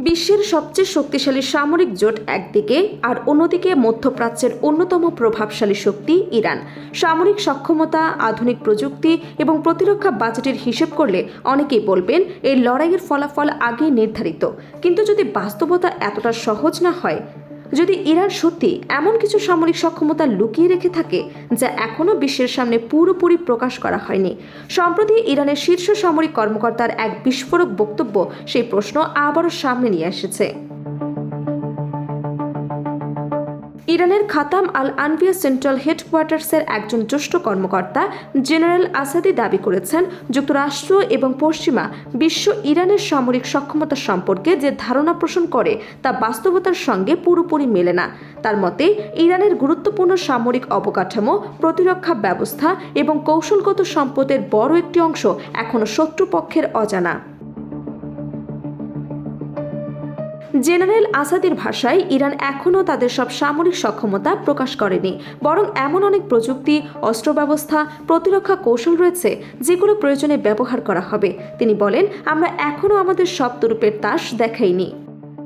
বিশ্বের সবচেয়ে শক্তিশালী সামরিক জোট একদিকে আর অন্যদিকে মধ্যপ্রাচ্যের অন্যতম প্রভাবশালী শক্তি ইরান। সামরিক সক্ষমতা, আধুনিক প্রযুক্তি এবং প্রতিরক্ষা বাজেটের হিসেব করলে অনেকেই বলবেন এই লড়াইয়ের ফলাফল আগেই নির্ধারিত। কিন্তু যদি বাস্তবতা এতটা সহজ না হয়, যদি ইরান সত্যি এমন কিছু সামরিক সক্ষমতা লুকিয়ে রেখে থাকে যা এখনও বিশ্বের সামনে পুরোপুরি প্রকাশ করা হয়নি। সম্প্রতি ইরানের শীর্ষ সামরিক কর্মকর্তার এক বিস্ফোরক বক্তব্য সেই প্রশ্ন আবারও সামনে নিয়ে এসেছে। ইরানের খাতাম আল আনবিয়া সেন্ট্রাল হেডকোয়ার্টার্সের একজন জ্যেষ্ঠ কর্মকর্তা জেনারেল আসাদি দাবি করেছেন, যুক্তরাষ্ট্র এবং পশ্চিমা বিশ্ব ইরানের সামরিক সক্ষমতা সম্পর্কে যে ধারণা পোষণ করে তা বাস্তবতার সঙ্গে পুরোপুরি মেলে না। তার মতে, ইরানের গুরুত্বপূর্ণ সামরিক অবকাঠামো, প্রতিরক্ষা ব্যবস্থা এবং কৌশলগত সম্পদের বড় একটি অংশ এখনও শত্রুপক্ষের অজানা। জেনারেল আসাদির ভাষায়, ইরান এখনও তাদের সব সামরিক সক্ষমতা প্রকাশ করেনি, বরং এমন অনেক প্রযুক্তি, অস্ত্র ব্যবস্থা, প্রতিরক্ষা কৌশল রয়েছে যেগুলো প্রয়োজনে ব্যবহার করা হবে। তিনি বলেন, আমরা এখনও আমাদের সব তুরুপের তাস দেখাইনি।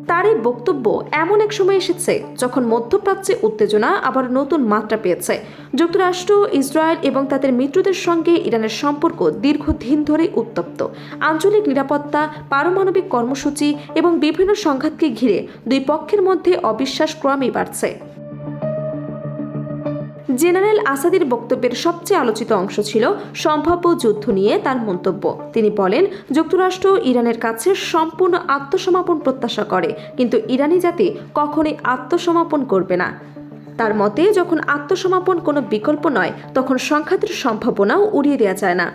তার এই বক্তব্য এমন এক সময় এসেছে যখন মধ্যপ্রাচ্যে উত্তেজনা আবার নতুন মাত্রা পেয়েছে। যুক্তরাষ্ট্র, ইসরায়েল এবং তাদের মিত্রদের সঙ্গে ইরানের সম্পর্ক দীর্ঘদিন ধরেই উত্তপ্ত। আঞ্চলিক নিরাপত্তা, পারমাণবিক কর্মসূচি এবং বিভিন্ন সংঘাতকে ঘিরে দুই পক্ষের মধ্যে অবিশ্বাস ক্রমেই বাড়ছে। জেনারেল আসাদির বক্তব্যের সবচেয়ে আলোচিত অংশ ছিল সম্ভাব্য যুদ্ধ নিয়ে তার মন্তব্য। তিনি বলেন, যুক্তরাষ্ট্র ইরানের কাছে সম্পূর্ণ আত্মসমর্পণ প্রত্যাশা করে, কিন্তু ইরানি জাতি কখনোই আত্মসমর্পণ করবে না। তার মতে, যখন আত্মসমর্পণ কোনো বিকল্প নয়, তখন সংঘাতের সম্ভাবনাও উড়িয়ে দেওয়া যায় না।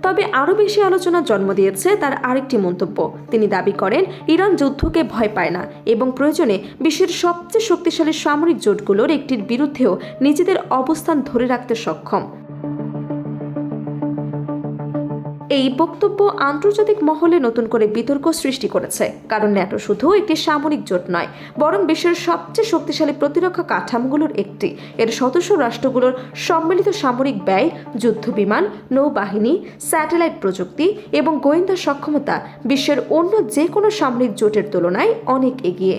তবে আরও বেশি আলোচনার জন্ম দিয়েছে তার আরেকটি মন্তব্য। তিনি দাবি করেন, ইরান যুদ্ধকে ভয় পায় না এবং প্রয়োজনে বিশ্বের সবচেয়ে শক্তিশালী সামরিক জোটগুলোর একটির বিরুদ্ধেও নিজেদের অবস্থান ধরে রাখতে সক্ষম। এই বক্তব্য আন্তর্জাতিক মহলে নতুন করে বিতর্ক সৃষ্টি করেছে, কারণ ন্যাটো শুধু একটি সামরিক জোট নয়, বরং বিশ্বের সবচেয়ে শক্তিশালী প্রতিরক্ষা কাঠামোগুলোর একটি। এর সদস্য রাষ্ট্রগুলোর সম্মিলিত সামরিক ব্যয়, যুদ্ধবিমান, নৌবাহিনী, স্যাটেলাইট প্রযুক্তি এবং গোয়েন্দা সক্ষমতা বিশ্বের অন্য যে কোনো সামরিক জোটের তুলনায় অনেক এগিয়ে।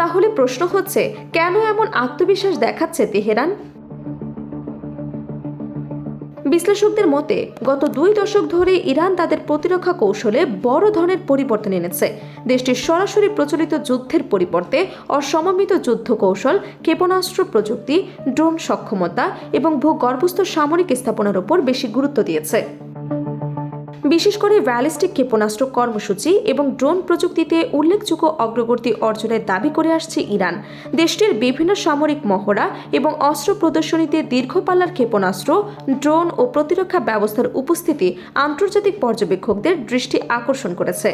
তাহলে প্রশ্ন হচ্ছে, কেন এমন আত্মবিশ্বাস দেখাচ্ছে তেহরান? বিশ্লেষকদের মতে, গত 2 দশক ধরে ইরান তাদের প্রতিরক্ষা কৌশলে বড় ধরনের পরিবর্তন এনেছে। দেশটির সরাসরি প্রচলিত যুদ্ধের পরিবর্তে অসমন্বিত যুদ্ধ কৌশল, ক্ষেপণাস্ত্র প্রযুক্তি, ড্রোন সক্ষমতা এবং ভূগর্ভস্থ সামরিক স্থাপনার উপর বেশি গুরুত্ব দিয়েছে। বিশেষ করে ব্যালিস্টিক ক্ষেপণাস্ত্র কর্মসূচি এবং ড্রোন প্রযুক্তিতে উল্লেখযোগ্য অগ্রগতি অর্জনের দাবি করে আসছে ইরান। দেশটির বিভিন্ন সামরিক মহড়া এবং অস্ত্র প্রদর্শনীতে দীর্ঘপাল্লার ক্ষেপণাস্ত্র, ড্রোন ও প্রতিরক্ষা ব্যবস্থার উপস্থিতি আন্তর্জাতিক পর্যবেক্ষকদের দৃষ্টি আকর্ষণ করেছে।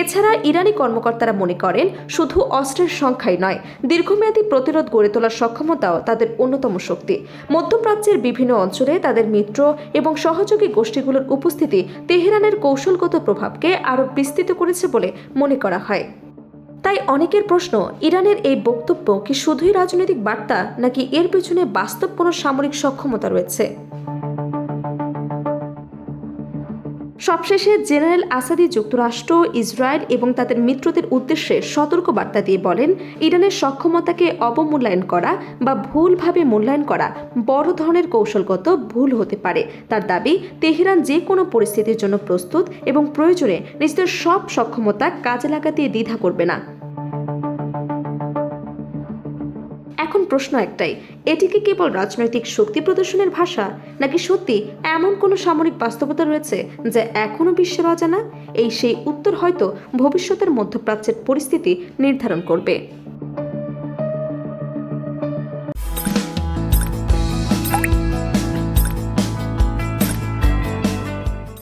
এছাড়া ইরানি কর্মকর্তারা মনে করেন, শুধু অস্ত্রের সংখ্যাই নয়, দীর্ঘমেয়াদী প্রতিরোধ গড়ে তোলার সক্ষমতাও তাদের অন্যতম শক্তি। মধ্যপ্রাচ্যের বিভিন্ন অঞ্চলে তাদের মিত্র এবং সহযোগী গোষ্ঠীগুলোর উপস্থিতি তেহরানের কৌশলগত প্রভাবকে আরও বিস্তৃত করেছে বলে মনে করা হয়। তাই অনেকের প্রশ্ন, ইরানের এই বক্তব্য কি শুধুই রাজনৈতিক বার্তা, নাকি এর পেছনে বাস্তব কোনো সামরিক সক্ষমতা রয়েছে? সবশেষে জেনারেল আসাদি যুক্তরাষ্ট্র, ইসরায়েল এবং তাদের মিত্রদের উদ্দেশ্যে সতর্ক বার্তা দিয়ে বলেন, ইরানের সক্ষমতাকে অবমূল্যায়ন করা বা ভুলভাবে মূল্যায়ন করা বড় ধরনের কৌশলগত ভুল হতে পারে। তার দাবি, তেহরান যে কোনো পরিস্থিতির জন্য প্রস্তুত এবং প্রয়োজনে নিজেদের সব সক্ষমতা কাজে লাগাতে দ্বিধা করবে না। এখন প্রশ্ন একটাই, এটি কি কেবল রাজনৈতিক শক্তি প্রদর্শনের ভাষা, নাকি সত্যি এমন কোনো সামরিক বাস্তবতা রয়েছে যা এখনও বিশ্বের অজানা? সেই উত্তর হয়তো ভবিষ্যতের মধ্যপ্রাচ্যের পরিস্থিতি নির্ধারণ করবে।